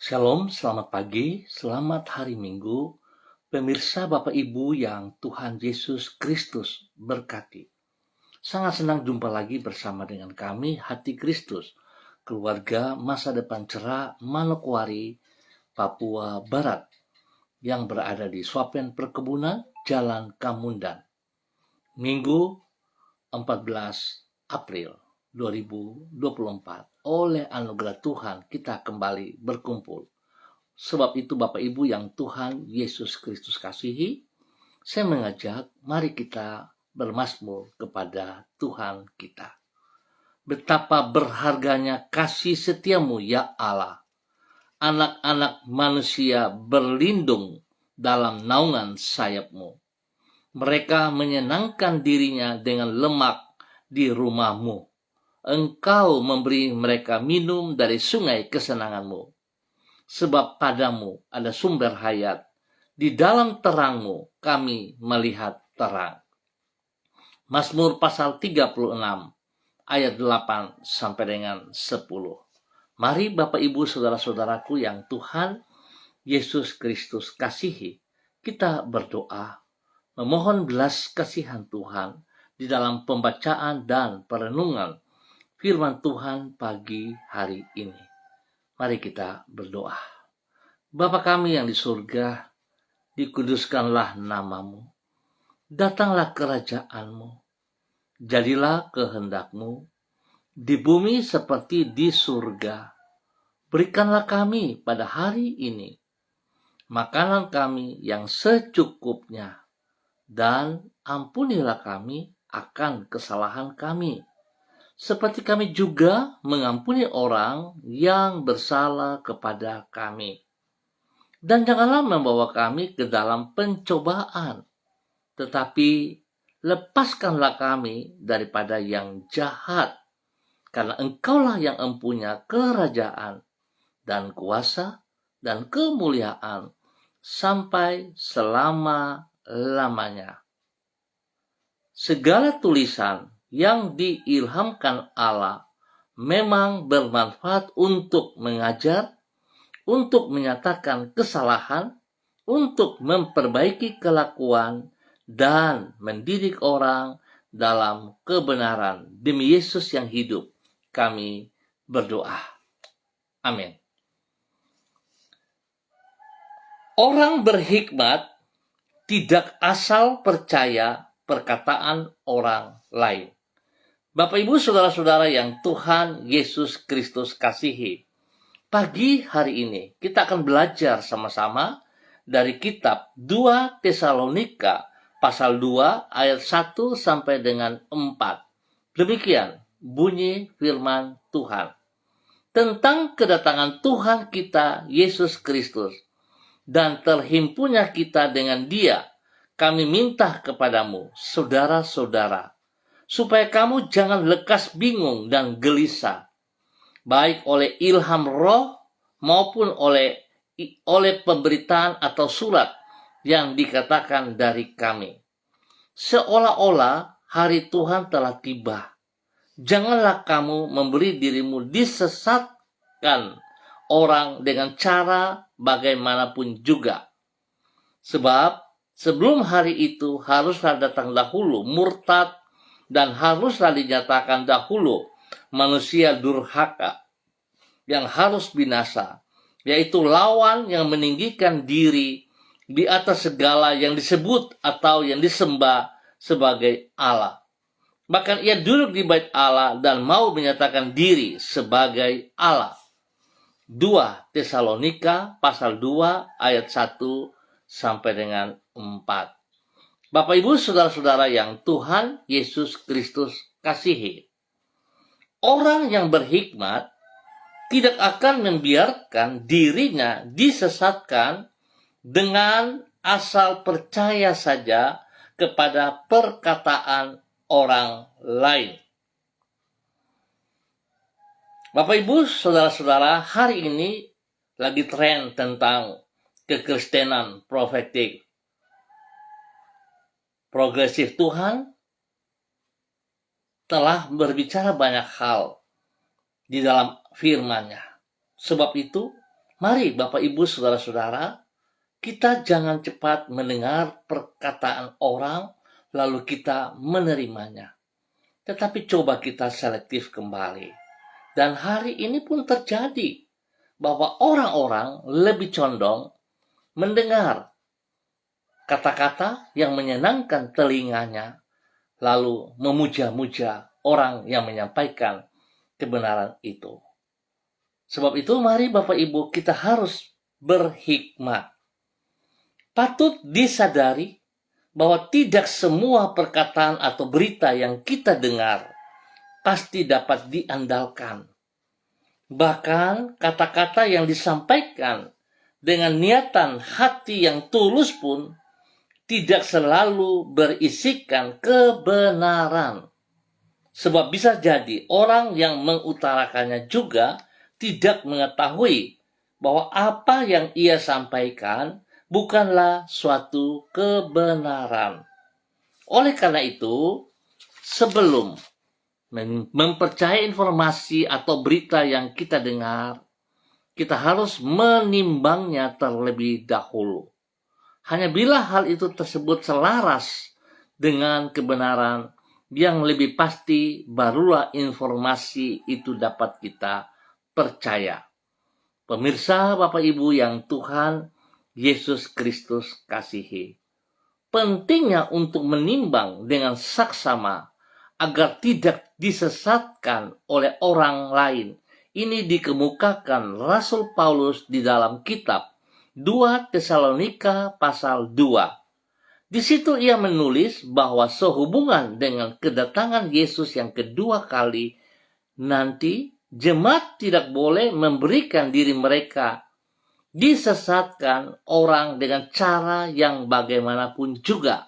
Shalom, selamat pagi, selamat hari Minggu, pemirsa Bapak Ibu yang Tuhan Yesus Kristus berkati. Sangat senang jumpa lagi bersama dengan kami, Hati Kristus, keluarga masa depan cerah Manokwari, Papua Barat, yang berada di Swapen Perkebunan, Jalan Kamundan. Minggu 14 April 2024, oleh anugerah Tuhan kita kembali berkumpul. Sebab itu Bapak Ibu yang Tuhan Yesus Kristus kasihi, saya mengajak mari kita bermazmur kepada Tuhan kita. Betapa berharganya kasih setiamu ya Allah. Anak-anak manusia berlindung dalam naungan sayapmu. Mereka menyenangkan dirinya dengan lemak di rumahmu. Engkau memberi mereka minum dari sungai kesenanganmu. Sebab padamu ada sumber hayat. Di dalam terangmu kami melihat terang. Mazmur pasal 36 ayat 8 sampai dengan 10. Mari Bapak Ibu saudara-saudaraku yang Tuhan Yesus Kristus kasihi, kita berdoa memohon belas kasihan Tuhan di dalam pembacaan dan perenungan firman Tuhan pagi hari ini. Mari kita berdoa. Bapa kami yang di surga, dikuduskanlah namamu. Datanglah kerajaanmu. Jadilah kehendakmu di bumi seperti di surga. Berikanlah kami pada hari ini makanan kami yang secukupnya, dan ampunilah kami akan kesalahan kami, seperti kami juga mengampuni orang yang bersalah kepada kami. Dan janganlah membawa kami ke dalam pencobaan, tetapi lepaskanlah kami daripada yang jahat, karena Engkaulah yang empunya kerajaan dan kuasa dan kemuliaan sampai selama-lamanya. Segala tulisan yang diilhamkan Allah memang bermanfaat untuk mengajar, untuk menyatakan kesalahan, untuk memperbaiki kelakuan, dan mendidik orang dalam kebenaran. Demi Yesus yang hidup, kami berdoa. Amin. Orang berhikmat tidak asal percaya perkataan orang lain. Bapak Ibu saudara-saudara yang Tuhan Yesus Kristus kasihi, pagi hari ini kita akan belajar sama-sama dari kitab 2 Tesalonika pasal 2 ayat 1 sampai dengan 4. Demikian bunyi firman Tuhan. Tentang kedatangan Tuhan kita Yesus Kristus dan terhimpunnya kita dengan Dia, kami minta kepadamu, saudara-saudara, supaya kamu jangan lekas bingung dan gelisah, baik oleh ilham roh maupun oleh pemberitaan atau surat yang dikatakan dari kami. Seolah-olah hari Tuhan telah tiba. Janganlah kamu memberi dirimu disesatkan orang dengan cara bagaimanapun juga. Sebab sebelum hari itu haruslah datang dahulu murtad, dan haruslah dinyatakan dahulu manusia durhaka yang harus binasa, yaitu lawan yang meninggikan diri di atas segala yang disebut atau yang disembah sebagai Allah. Bahkan ia duduk di bait Allah dan mau menyatakan diri sebagai Allah. 2 Tesalonika pasal 2 ayat 1 sampai dengan 4. Bapak Ibu saudara-saudara yang Tuhan Yesus Kristus kasihi, orang yang berhikmat tidak akan membiarkan dirinya disesatkan dengan asal percaya saja kepada perkataan orang lain. Bapak Ibu saudara-saudara, hari ini lagi tren tentang kekristenan profetik. Progresif Tuhan telah berbicara banyak hal di dalam firman-Nya. Sebab itu Mari Bapak Ibu Saudara-saudara, kita jangan cepat mendengar perkataan orang lalu kita menerimanya. Tetapi coba kita selektif kembali. Dan hari ini pun terjadi bahwa orang-orang lebih condong mendengar kata-kata yang menyenangkan telinganya, lalu memuja-muja orang yang menyampaikan kebenaran itu. Sebab itu mari Bapak Ibu kita harus berhikmat. Patut disadari bahwa tidak semua perkataan atau berita yang kita dengar pasti dapat diandalkan. Bahkan kata-kata yang disampaikan dengan niatan hati yang tulus pun tidak selalu berisikan kebenaran. Sebab bisa jadi orang yang mengutarakannya juga tidak mengetahui bahwa apa yang ia sampaikan bukanlah suatu kebenaran. Oleh karena itu, sebelum mempercayai informasi atau berita yang kita dengar, kita harus menimbangnya terlebih dahulu. Hanya bila hal itu tersebut selaras dengan kebenaran yang lebih pasti, barulah informasi itu dapat kita percaya. Pemirsa Bapak Ibu yang Tuhan Yesus Kristus kasihi, pentingnya untuk menimbang dengan saksama agar tidak disesatkan oleh orang lain. Ini dikemukakan Rasul Paulus di dalam kitab 2 Tesalonika pasal 2. Di situ ia menulis bahwa sehubungan dengan kedatangan Yesus yang kedua kali nanti, jemaat tidak boleh memberikan diri mereka disesatkan orang dengan cara yang bagaimanapun juga.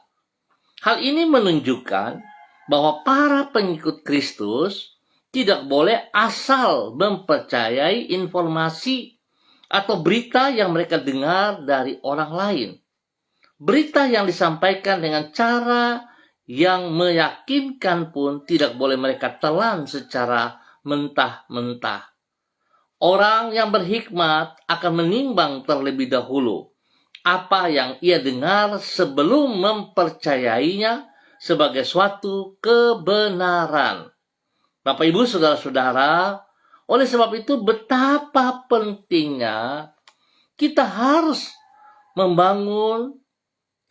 Hal ini menunjukkan bahwa para pengikut Kristus tidak boleh asal mempercayai informasi atau berita yang mereka dengar dari orang lain. Berita yang disampaikan dengan cara yang meyakinkan pun tidak boleh mereka telan secara mentah-mentah. Orang yang berhikmat akan menimbang terlebih dahulu apa yang ia dengar sebelum mempercayainya sebagai suatu kebenaran. Bapak Ibu Saudara-saudara, oleh sebab itu betapa pentingnya kita harus membangun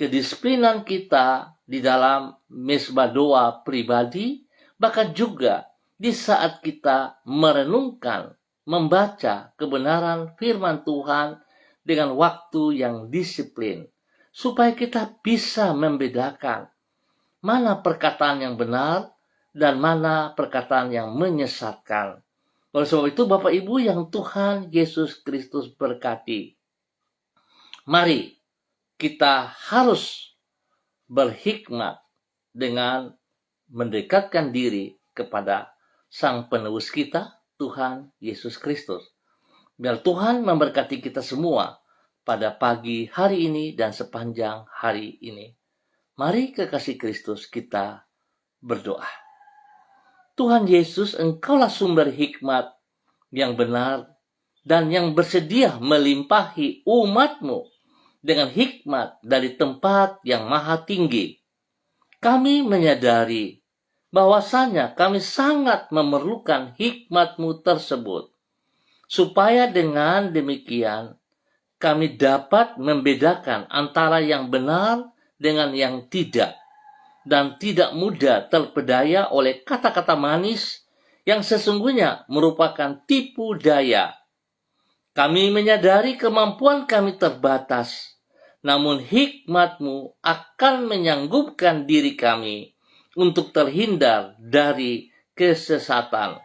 kedisiplinan kita di dalam mesbah doa pribadi, bahkan juga di saat kita merenungkan, membaca kebenaran firman Tuhan dengan waktu yang disiplin, supaya kita bisa membedakan mana perkataan yang benar dan mana perkataan yang menyesatkan. Oleh sebab itu Bapak Ibu yang Tuhan Yesus Kristus berkati, mari kita harus berhikmat dengan mendekatkan diri kepada Sang Penebus kita, Tuhan Yesus Kristus. Biar Tuhan memberkati kita semua pada pagi hari ini dan sepanjang hari ini. Mari kekasih Kristus kita berdoa. Tuhan Yesus, Engkaulah sumber hikmat yang benar dan yang bersedia melimpahi umat-Mu dengan hikmat dari tempat yang maha tinggi. Kami menyadari bahwasanya kami sangat memerlukan hikmat-Mu tersebut, supaya dengan demikian kami dapat membedakan antara yang benar dengan yang tidak, dan tidak mudah terpedaya oleh kata-kata manis yang sesungguhnya merupakan tipu daya. Kami menyadari kemampuan kami terbatas, namun hikmat-Mu akan menyanggupkan diri kami untuk terhindar dari kesesatan.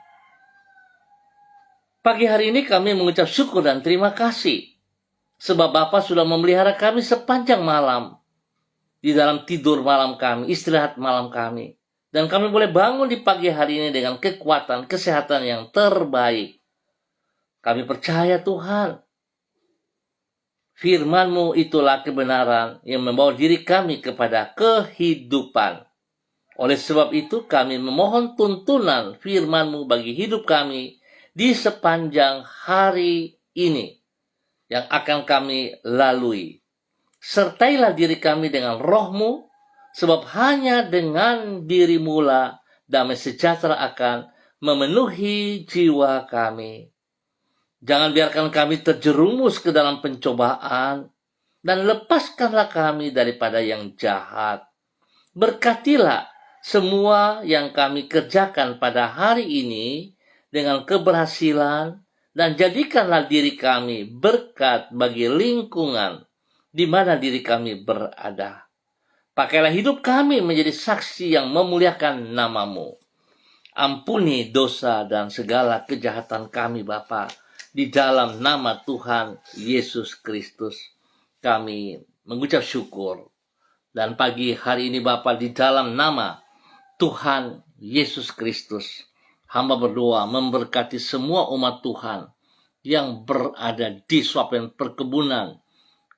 Pagi hari ini kami mengucap syukur dan terima kasih, sebab Bapa sudah memelihara kami sepanjang malam, di dalam tidur malam kami, istirahat malam kami. Dan kami boleh bangun di pagi hari ini dengan kekuatan, kesehatan yang terbaik. Kami percaya Tuhan, firman-Mu itulah kebenaran yang membawa diri kami kepada kehidupan. Oleh sebab itu kami memohon tuntunan firman-Mu bagi hidup kami di sepanjang hari ini. yang akan kami lalui. Sertailah diri kami dengan roh-Mu, sebab hanya dengan diri-Mu lah damai sejahtera akan memenuhi jiwa kami. Jangan biarkan kami terjerumus ke dalam pencobaan, dan lepaskanlah kami daripada yang jahat. Berkatilah semua yang kami kerjakan pada hari ini dengan keberhasilan, dan jadikanlah diri kami berkat bagi lingkungan di mana diri kami berada. Pakailah hidup kami menjadi saksi yang memuliakan nama-Mu. Ampuni dosa dan segala kejahatan kami, Bapa, di dalam nama Tuhan Yesus Kristus. Kami mengucap syukur. Dan pagi hari ini, Bapa, di dalam nama Tuhan Yesus Kristus, hamba berdoa memberkati semua umat Tuhan yang berada di suapen perkebunan,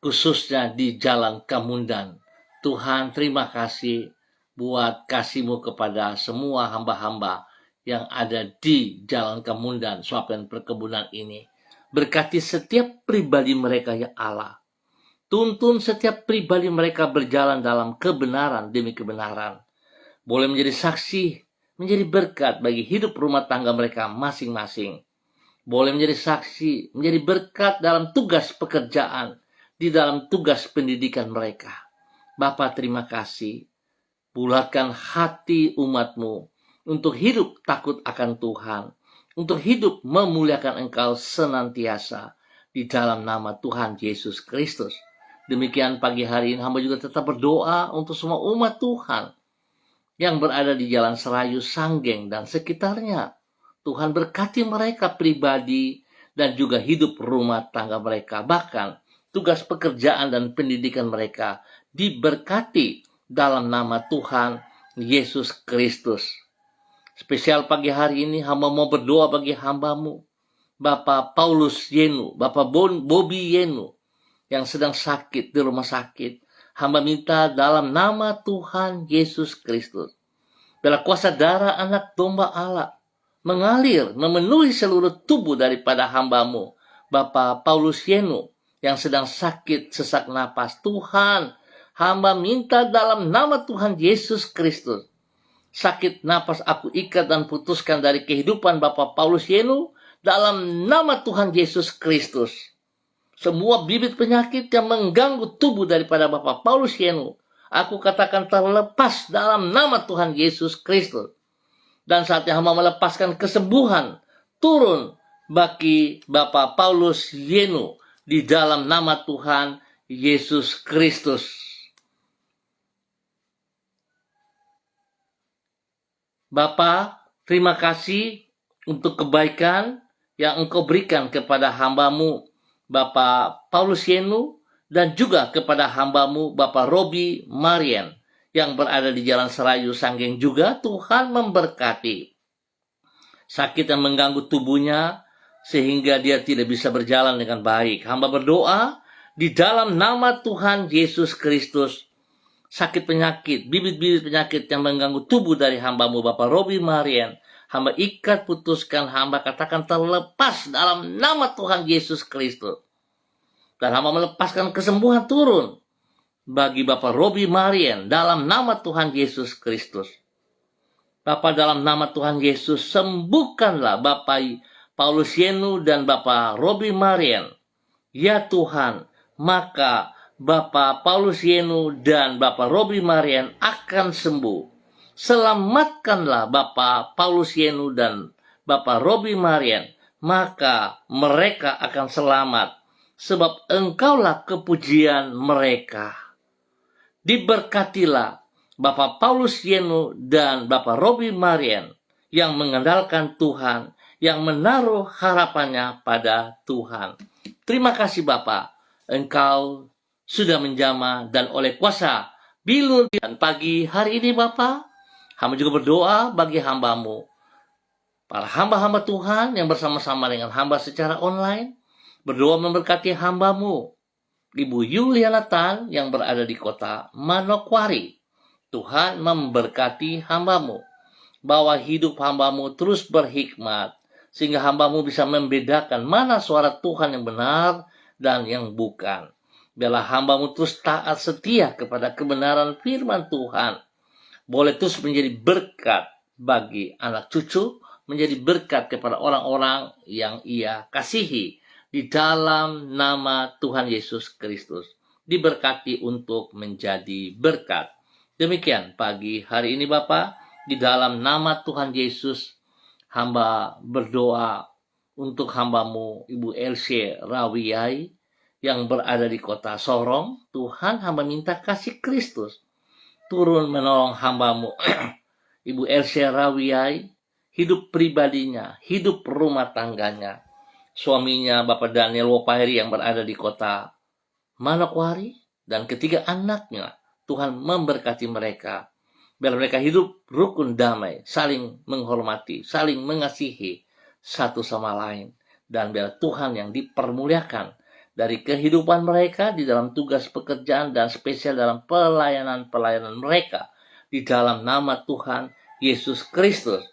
khususnya di Jalan Kamundan. Tuhan, terima kasih buat kasih-Mu kepada semua hamba-hamba yang ada di Jalan Kamundan, suapen perkebunan ini. Berkati setiap pribadi mereka, ya Allah. Tuntun setiap pribadi mereka berjalan dalam kebenaran demi kebenaran. Boleh menjadi saksi, menjadi berkat bagi hidup rumah tangga mereka masing-masing. Boleh menjadi saksi, menjadi berkat dalam tugas pekerjaan, di dalam tugas pendidikan mereka. Bapa, terima kasih. Bulatkan hati umat-Mu untuk hidup takut akan Tuhan, untuk hidup memuliakan Engkau senantiasa di dalam nama Tuhan Yesus Kristus. Demikian pagi hari ini hamba juga tetap berdoa untuk semua umat Tuhan yang berada di Jalan Serayu, Sanggeng, dan sekitarnya. Tuhan berkati mereka pribadi dan juga hidup rumah tangga mereka. Bahkan tugas pekerjaan dan pendidikan mereka diberkati dalam nama Tuhan Yesus Kristus. Spesial pagi hari ini hamba mau berdoa bagi hamba-Mu, Bapak Paulus Yenu, Bapak Bobby Yenu, yang sedang sakit di rumah sakit. Hamba minta dalam nama Tuhan Yesus Kristus, bila kuasa darah anak domba Allah mengalir memenuhi seluruh tubuh daripada hamba-Mu, Bapak Paulus Yenu, yang sedang sakit sesak napas. Tuhan, hamba minta dalam nama Tuhan Yesus Kristus, sakit napas aku ikat dan putuskan dari kehidupan Bapak Paulus Yenu dalam nama Tuhan Yesus Kristus. Semua bibit penyakit yang mengganggu tubuh daripada Bapak Paulus Yenu, aku katakan terlepas dalam nama Tuhan Yesus Kristus. Dan saatnya hamba melepaskan kesembuhan turun bagi Bapak Paulus Yenu di dalam nama Tuhan Yesus Kristus. Bapa, terima kasih untuk kebaikan yang Engkau berikan kepada hamba-Mu, Bapak Paulus Yenu, dan juga kepada hamba-Mu, Bapak Robi Marian, yang berada di Jalan Serayu, Sanggeng juga. Tuhan memberkati. Sakit yang mengganggu tubuhnya sehingga dia tidak bisa berjalan dengan baik. Hamba berdoa di dalam nama Tuhan Yesus Kristus. Sakit penyakit, bibit-bibit penyakit yang mengganggu tubuh dari hamba-Mu, Bapak Robi Marian, hamba ikat, putuskan, hamba katakan terlepas dalam nama Tuhan Yesus Kristus. Dan hamba melepaskan kesembuhan turun bagi Bapak Robi Marian dalam nama Tuhan Yesus Kristus. Bapak, dalam nama Tuhan Yesus, sembuhkanlah Bapak Paulus Yenu dan Bapak Robi Marian. Ya Tuhan, maka Bapak Paulus Yenu dan Bapak Robi Marian akan sembuh. Selamatkanlah Bapak Paulus Yenu dan Bapak Robi Marian, maka mereka akan selamat, sebab Engkaulah kepujian mereka. Diberkatilah Bapak Paulus Yenu dan Bapak Robi Marian yang mengandalkan Tuhan, yang menaruh harapannya pada Tuhan. Terima kasih Bapak, Engkau sudah menjamah dan oleh kuasa bilur. Dan pagi hari ini Bapak, hamba juga berdoa bagi hamba-Mu, para hamba-hamba Tuhan yang bersama-sama dengan hamba secara online, berdoa memberkati hamba-Mu, Ibu Yuliana Tan yang berada di kota Manokwari. Tuhan memberkati hamba-Mu, bahwa hidup hamba-Mu terus berhikmat, sehingga hamba-Mu bisa membedakan mana suara Tuhan yang benar dan yang bukan. Biarlah hamba-Mu terus taat setia kepada kebenaran firman Tuhan. Boleh terus menjadi berkat bagi anak cucu, menjadi berkat kepada orang-orang yang Ia kasihi. Di dalam nama Tuhan Yesus Kristus. Diberkati untuk menjadi berkat. Demikian pagi hari ini Bapak, di dalam nama Tuhan Yesus, hamba berdoa untuk hamba-Mu Ibu Elsie Rawiyai yang berada di kota Sorong. Tuhan, hamba minta kasih Kristus turun menolong hamba-Mu Ibu Elsie Rawiyai, hidup pribadinya, hidup rumah tangganya, suaminya Bapak Daniel Wopaheri yang berada di kota Manokwari, dan ketiga anaknya. Tuhan memberkati mereka. Biar mereka hidup rukun damai, saling menghormati, saling mengasihi satu sama lain. Dan biar Tuhan yang dipermuliakan dari kehidupan mereka di dalam tugas pekerjaan dan spesial dalam pelayanan-pelayanan mereka. Di dalam nama Tuhan Yesus Kristus.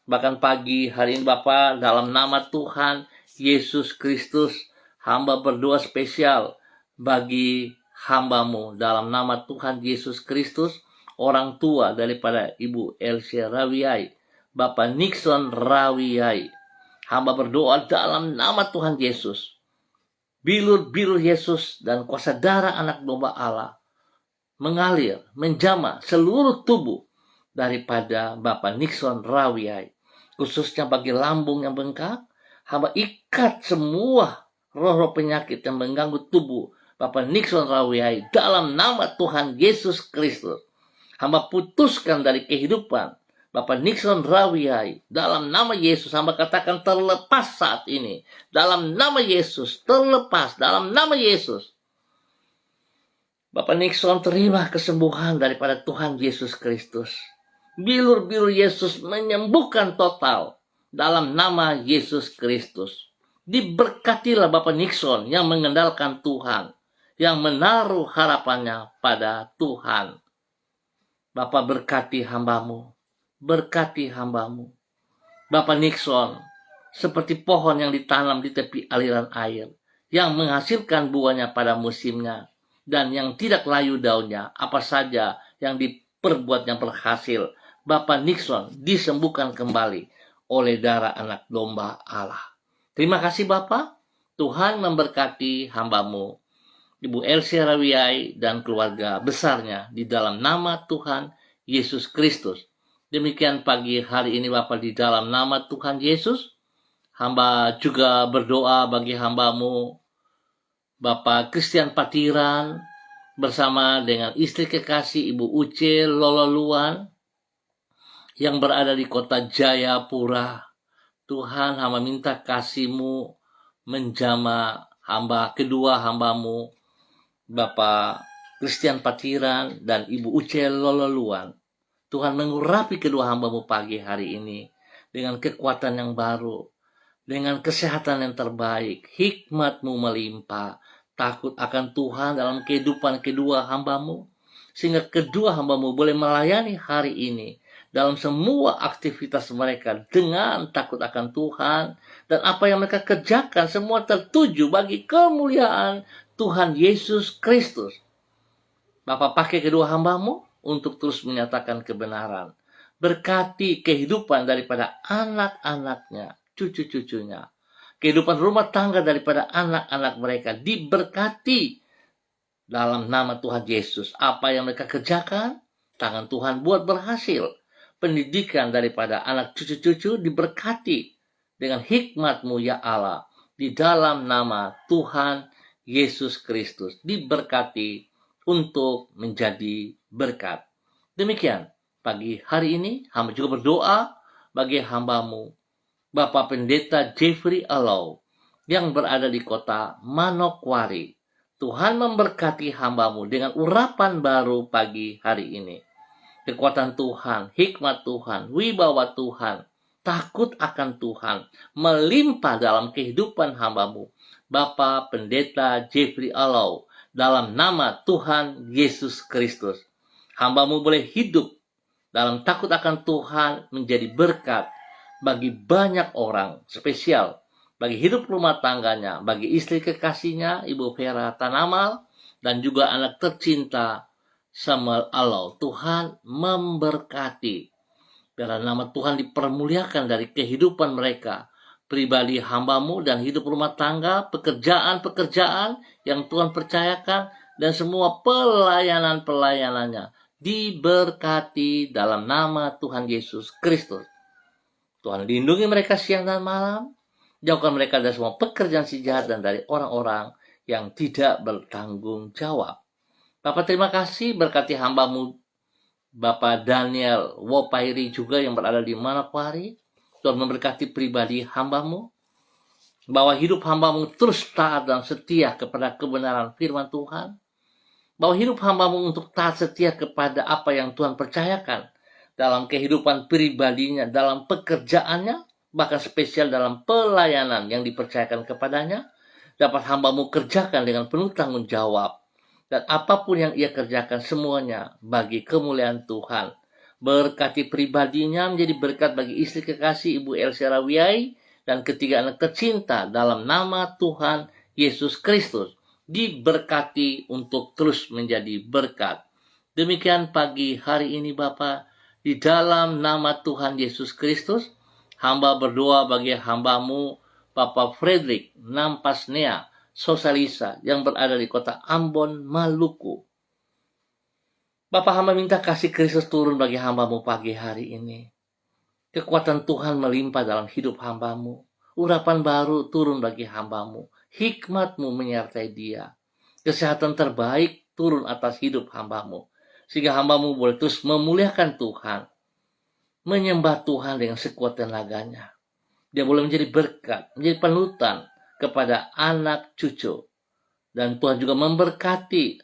Bahkan pagi hari ini Bapak, dalam nama Tuhan Yesus Kristus, hamba berdoa spesial bagi hamba-Mu dalam nama Tuhan Yesus Kristus, orang tua daripada Ibu Elsie Rawiyai, Bapak Nixon Rawiyai. Hamba berdoa dalam nama Tuhan Yesus. Bilur-bilur Yesus dan kuasa darah anak domba Allah mengalir, menjamah seluruh tubuh daripada Bapak Nixon Rawiyai. Khususnya bagi lambung yang bengkak, hamba ikat semua roh-roh penyakit yang mengganggu tubuh Bapak Nixon Rawiyai dalam nama Tuhan Yesus Kristus. Hamba putuskan dari kehidupan Bapak Nixon Rawiyai dalam nama Yesus. Hamba katakan terlepas saat ini. Dalam nama Yesus, terlepas dalam nama Yesus. Bapak Nixon terima kesembuhan daripada Tuhan Yesus Kristus. Bilur-bilur Yesus menyembuhkan total dalam nama Yesus Kristus. Diberkatilah Bapak Nixon yang mengandalkan Tuhan, yang menaruh harapannya pada Tuhan. Bapak berkati hamba-Mu, berkati hamba-Mu. Bapak Nixon seperti pohon yang ditanam di tepi aliran air, yang menghasilkan buahnya pada musimnya, dan yang tidak layu daunnya, apa saja yang diperbuat yang berhasil. Bapak Nixon disembuhkan kembali oleh darah anak domba Allah. Terima kasih Bapak, Tuhan memberkati hamba-Mu Ibu Elsie Rawiyai dan keluarga besarnya di dalam nama Tuhan Yesus Kristus. Demikian pagi hari ini Bapak, di dalam nama Tuhan Yesus, hamba juga berdoa bagi hamba-Mu Bapak Christian Patiran bersama dengan istri kekasih Ibu Uce Lololuan yang berada di kota Jayapura. Tuhan, hamba minta kasih-Mu menjamah kedua hamba-Mu Bapak Christian Patiran dan Ibu Uce Lololuan. Tuhan mengurapi kedua hamba-Mu pagi hari ini dengan kekuatan yang baru, dengan kesehatan yang terbaik, hikmat-Mu melimpah, takut akan Tuhan dalam kehidupan kedua hamba-Mu, sehingga kedua hamba-Mu boleh melayani hari ini dalam semua aktivitas mereka dengan takut akan Tuhan, dan apa yang mereka kerjakan semua tertuju bagi kemuliaan Tuhan Yesus Kristus. Bapak pakai kedua hamba-Mu untuk terus menyatakan kebenaran. Berkati kehidupan daripada anak-anaknya, cucu-cucunya. Kehidupan rumah tangga daripada anak-anak mereka diberkati dalam nama Tuhan Yesus. Apa yang mereka kerjakan, tangan Tuhan buat berhasil. Pendidikan daripada anak cucu-cucu diberkati dengan hikmat-Mu ya Allah. Di dalam nama Tuhan Yesus Kristus diberkati untuk menjadi berkat. Demikian pagi hari ini hamba juga berdoa bagi hamba-Mu Bapak Pendeta Jeffrey Alau yang berada di kota Manokwari. Tuhan memberkati hamba-Mu dengan urapan baru pagi hari ini. Kekuatan Tuhan, hikmat Tuhan, wibawa Tuhan, takut akan Tuhan melimpah dalam kehidupan hamba-Mu Bapak Pendeta Jeffrey Alau dalam nama Tuhan Yesus Kristus. Hamba-Mu boleh hidup dalam takut akan Tuhan, menjadi berkat bagi banyak orang, spesial bagi hidup rumah tangganya, bagi istri kekasihnya, Ibu Vera Tanamal, dan juga anak tercinta Samuel Alo. Tuhan memberkati. Biarlah nama Tuhan dipermuliakan dari kehidupan mereka, pribadi hamba-Mu dan hidup rumah tangga, pekerjaan-pekerjaan yang Tuhan percayakan, dan semua pelayanan-pelayanannya diberkati dalam nama Tuhan Yesus Kristus. Tuhan lindungi mereka siang dan malam, jauhkan mereka dari semua pekerjaan si jahat dan dari orang-orang yang tidak bertanggung jawab. Bapak terima kasih, berkati hamba-Mu Bapak Daniel Wopairi juga yang berada di Manokwari. Tuhan memberkati pribadi hamba-Mu, bahwa hidup hamba-Mu terus taat dan setia kepada kebenaran firman Tuhan, bahwa hidup hamba-Mu untuk taat setia kepada apa yang Tuhan percayakan dalam kehidupan pribadinya, dalam pekerjaannya, bahkan spesial dalam pelayanan yang dipercayakan kepadanya, dapat hamba-Mu kerjakan dengan penuh tanggung jawab. Dan apapun yang ia kerjakan semuanya bagi kemuliaan Tuhan. Berkati pribadinya menjadi berkat bagi istri kekasih Ibu Elsa Rawiai dan ketiga anak tercinta dalam nama Tuhan Yesus Kristus. Diberkati untuk terus menjadi berkat. Demikian pagi hari ini Bapak, di dalam nama Tuhan Yesus Kristus, hamba berdoa bagi hamba-Mu Bapak Frederick Nampasnea Sosalisa yang berada di kota Ambon, Maluku. Bapak hamba minta kasih Kristus turun bagi hamba-Mu pagi hari ini. Kekuatan Tuhan melimpah dalam hidup hamba-Mu. Urapan baru turun bagi hamba-Mu. Hikmat-Mu menyertai dia. Kesehatan terbaik turun atas hidup hamba-Mu. Sehingga hamba-Mu boleh terus memuliakan Tuhan. Menyembah Tuhan dengan sekuat tenaganya. Dia boleh menjadi berkat, menjadi panutan kepada anak cucu. Dan Tuhan juga memberkati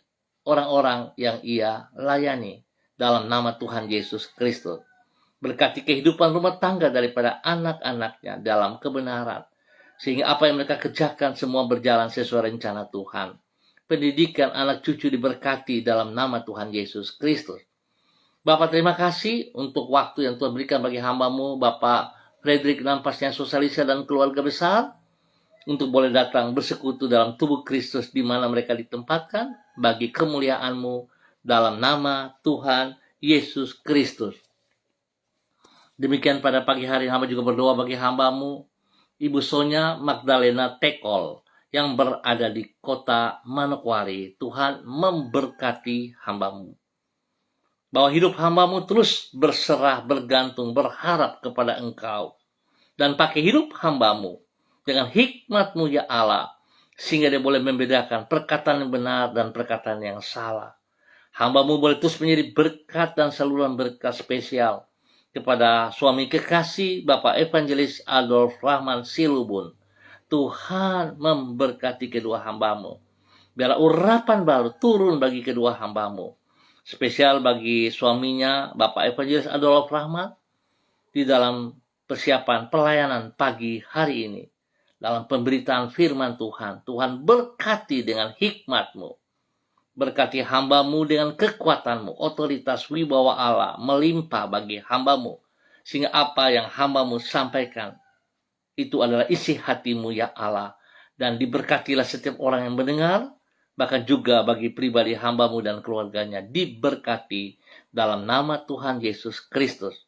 orang-orang yang ia layani dalam nama Tuhan Yesus Kristus. Berkati kehidupan rumah tangga daripada anak-anaknya dalam kebenaran. Sehingga apa yang mereka kerjakan semua berjalan sesuai rencana Tuhan. Pendidikan anak cucu diberkati dalam nama Tuhan Yesus Kristus. Bapak terima kasih untuk waktu yang Tuhan berikan bagi hamba-Mu Bapak Frederick Nampasnea Sosalisa dan keluarga besar, untuk boleh datang bersekutu dalam tubuh Kristus di mana mereka ditempatkan bagi kemuliaan-Mu dalam nama Tuhan Yesus Kristus. Demikian pada pagi hari hamba juga berdoa bagi hamba-Mu Ibu Sonya Magdalena Tekol yang berada di kota Manokwari. Tuhan memberkati hamba-Mu, bahwa hidup hamba-Mu terus berserah, bergantung, berharap kepada Engkau, dan pakai hidup hamba-Mu dengan hikmat-Mu ya Allah, sehingga dia boleh membedakan perkataan yang benar dan perkataan yang salah. Hamba-Mu boleh terus menjadi berkat dan saluran berkat spesial kepada suami kekasih Bapak Evangelis Adolf Rahman Silubun. Tuhan memberkati kedua hamba-Mu. Biarlah urapan baru turun bagi kedua hamba-Mu. Spesial bagi suaminya Bapak Evangelis Adolf Rahman di dalam persiapan pelayanan pagi hari ini. Dalam pemberitaan firman Tuhan, Tuhan berkati dengan hikmat-Mu. Berkati hamba-Mu dengan kekuatan-Mu, otoritas wibawa Allah melimpah bagi hamba-Mu. Sehingga apa yang hamba-Mu sampaikan, itu adalah isi hati-Mu ya Allah. Dan diberkatilah setiap orang yang mendengar, bahkan juga bagi pribadi hamba-Mu dan keluarganya, diberkati dalam nama Tuhan Yesus Kristus.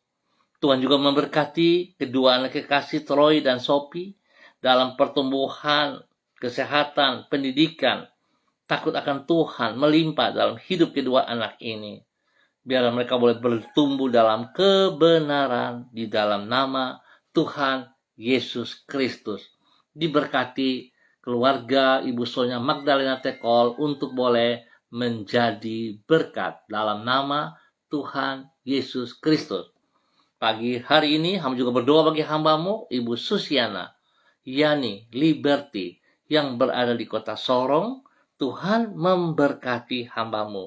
Tuhan juga memberkati kedua anak kekasih Troy dan Sophie, dalam pertumbuhan, kesehatan, pendidikan, takut akan Tuhan melimpah dalam hidup kedua anak ini. Biar mereka boleh bertumbuh dalam kebenaran di dalam nama Tuhan Yesus Kristus. Diberkati keluarga Ibu Sonya Magdalena Tekol untuk boleh menjadi berkat dalam nama Tuhan Yesus Kristus. Pagi hari ini hamba juga berdoa bagi hamba-Mu Ibu Susiana Yani Liberty yang berada di kota Sorong. Tuhan memberkati hamba-Mu.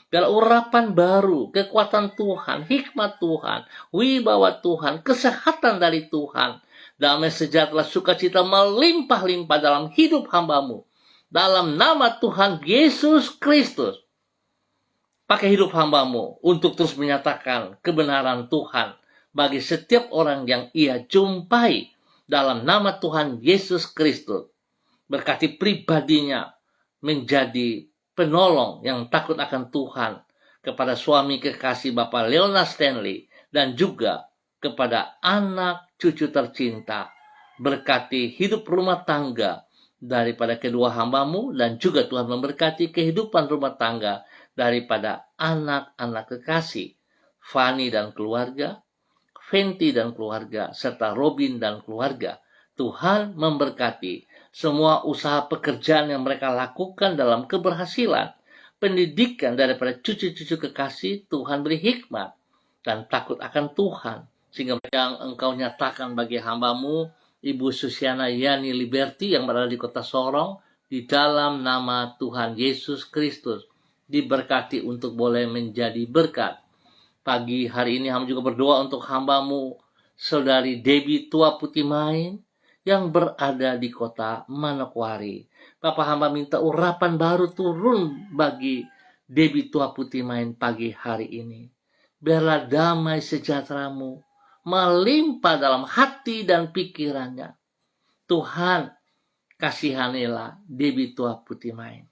Biar urapan baru, kekuatan Tuhan, hikmat Tuhan, wibawa Tuhan, kesehatan dari Tuhan, damai sejahtera sukacita melimpah-limpah dalam hidup hamba-Mu. Dalam nama Tuhan Yesus Kristus. Pakai hidup hamba-Mu untuk terus menyatakan kebenaran Tuhan bagi setiap orang yang ia jumpai. dalam nama Tuhan Yesus Kristus. Berkati pribadinya menjadi penolong yang takut akan Tuhan kepada suami kekasih Bapak Leona Stanley dan juga kepada anak cucu tercinta. Berkati hidup rumah tangga daripada kedua hamba-Mu dan juga Tuhan memberkati kehidupan rumah tangga daripada anak-anak kekasih Fani dan keluarga, Fenty dan keluarga, serta Robin dan keluarga. Tuhan memberkati semua usaha pekerjaan yang mereka lakukan dalam keberhasilan. Pendidikan daripada cucu-cucu kekasih, Tuhan beri hikmat dan takut akan Tuhan. Sehingga yang Engkau nyatakan bagi hamba-Mu, Ibu Susiana Yani Liberty yang berada di kota Sorong, di dalam nama Tuhan Yesus Kristus, diberkati untuk boleh menjadi berkat. Pagi hari ini hamba juga berdoa untuk hamba-Mu, Saudari Debbie Tua Putih Main, yang berada di kota Manokwari. Bapak hamba minta urapan baru turun bagi Debbie Tua Putih Main pagi hari ini. Biarlah damai sejahtera-Mu melimpah dalam hati dan pikirannya. Tuhan, kasihanilah Debbie Tua Putih Main.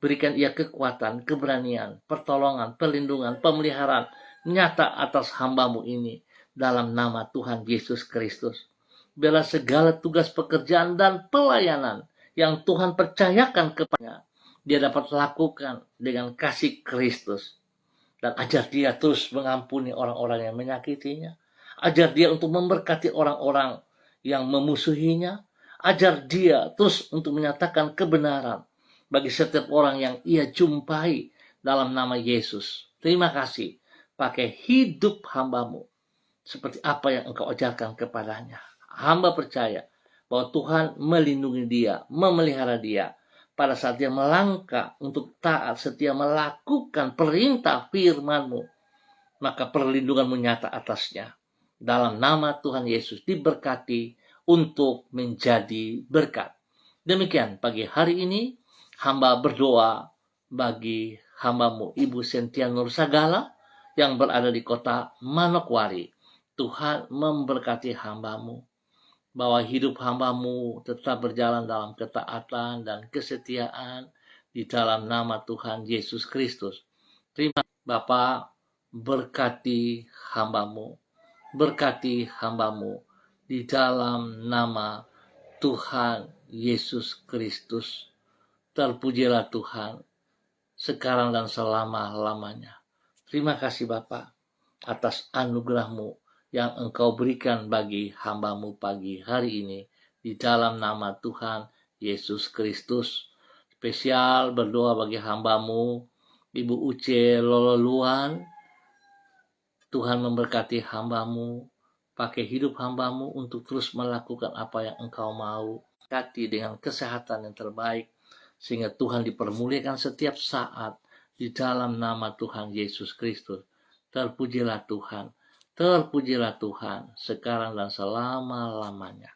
Berikan ia kekuatan, keberanian, pertolongan, perlindungan, pemeliharaan nyata atas hamba-Mu ini dalam nama Tuhan Yesus Kristus. Biarlah segala tugas pekerjaan dan pelayanan yang Tuhan percayakan kepadanya, dia dapat lakukan dengan kasih Kristus. Dan ajar dia terus mengampuni orang-orang yang menyakitinya. Ajar dia untuk memberkati orang-orang yang memusuhinya. Ajar dia terus untuk menyatakan kebenaran bagi setiap orang yang ia jumpai dalam nama Yesus. Terima kasih. Pakai hidup hamba-Mu seperti apa yang Engkau ajarkan kepadanya. Hamba percaya bahwa Tuhan melindungi dia, memelihara dia pada saat dia melangkah untuk taat setia melakukan perintah firman-Mu. Maka perlindungan-Mu nyata atasnya. Dalam nama Tuhan Yesus diberkati untuk menjadi berkat. Demikian pagi hari ini hamba berdoa bagi hamba-Mu Ibu Sentia Nur Sagala yang berada di kota Manokwari. Tuhan memberkati hamba-Mu, bahwa hidup hamba-Mu tetap berjalan dalam ketaatan dan kesetiaan di dalam nama Tuhan Yesus Kristus. Terima kasih Bapa, berkati hamba-Mu, berkati hamba-Mu di dalam nama Tuhan Yesus Kristus. Terpujilah Tuhan sekarang dan selama-lamanya. Terima kasih Bapa atas anugerah-Mu yang Engkau berikan bagi hamba-Mu pagi hari ini di dalam nama Tuhan Yesus Kristus. Spesial berdoa bagi hamba-Mu Ibu Uce Lololuan. Tuhan memberkati hamba-Mu, pakai hidup hamba-Mu untuk terus melakukan apa yang Engkau mau. Berkati dengan kesehatan yang terbaik sehingga Tuhan dipermuliakan setiap saat di dalam nama Tuhan Yesus Kristus. Terpujilah Tuhan. Terpujilah Tuhan sekarang dan selama-lamanya.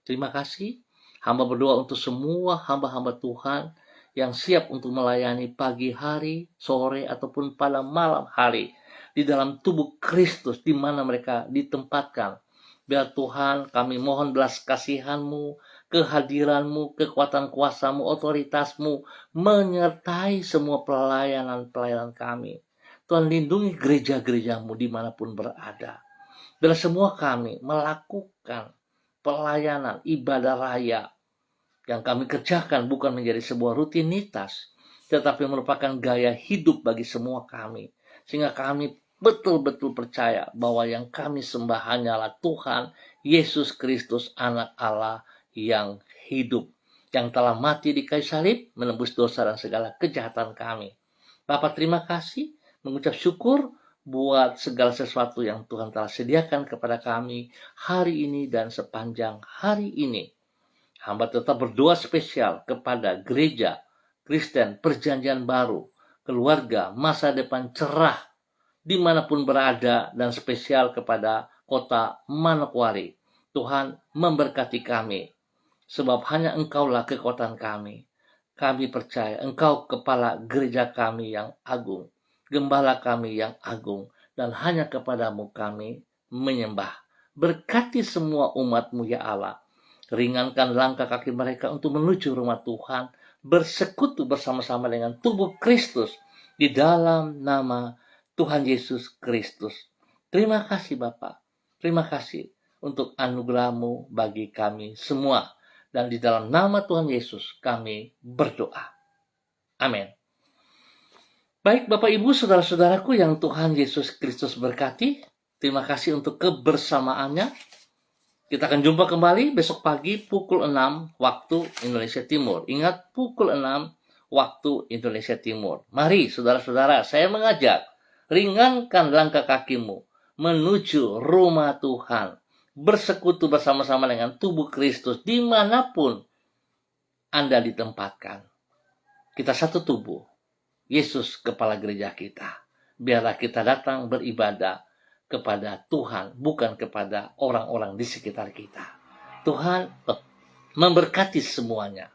Terima kasih. Hamba berdoa untuk semua hamba-hamba Tuhan yang siap untuk melayani pagi hari, sore, ataupun pada malam hari di dalam tubuh Kristus di mana mereka ditempatkan. Biar Tuhan, kami mohon belas kasihan-Mu, kehadiran-Mu, kekuatan kuasa-Mu, otoritas-Mu menyertai semua pelayanan-pelayanan kami. Tuhan lindungi gereja-gereja-Mu dimanapun berada. Bila semua kami melakukan pelayanan ibadah raya yang kami kerjakan bukan menjadi sebuah rutinitas, tetapi merupakan gaya hidup bagi semua kami. Sehingga kami betul-betul percaya bahwa yang kami sembah hanyalah Tuhan Yesus Kristus, anak Allah yang hidup, yang telah mati di kayu salib menembus dosa dan segala kejahatan kami. Bapak terima kasih, mengucap syukur buat segala sesuatu yang Tuhan telah sediakan kepada kami hari ini dan sepanjang hari ini. Hamba tetap berdoa spesial kepada gereja Kristen Perjanjian Baru, keluarga masa depan cerah dimanapun berada, dan spesial kepada kota Manokwari. Tuhan memberkati kami, sebab hanya Engkaulah kekuatan kami. Kami percaya Engkau kepala gereja kami yang agung, gembala kami yang agung, dan hanya kepadamu kami menyembah. Berkati semua umat-Mu ya Allah, Ringankan langkah kaki mereka untuk menuju rumah Tuhan, bersekutu bersama-sama dengan tubuh Kristus di dalam nama Tuhan Yesus Kristus. Terima kasih Bapa. Terima kasih untuk anugerah-Mu bagi kami semua. Dan di dalam nama Tuhan Yesus kami berdoa. Amin. Baik Bapak Ibu saudara-saudaraku yang Tuhan Yesus Kristus berkati. Terima kasih untuk kebersamaannya. Kita akan jumpa kembali besok pagi pukul 6 waktu Indonesia Timur. Ingat, pukul 6 waktu Indonesia Timur. Mari saudara-saudara, saya mengajak, ringankan langkah kakimu menuju rumah Tuhan. Bersekutu bersama-sama dengan tubuh Kristus dimanapun Anda ditempatkan. Kita satu tubuh. Yesus kepala gereja kita. Biarlah kita datang beribadah kepada Tuhan, bukan kepada orang-orang di sekitar kita. Tuhan memberkati semuanya.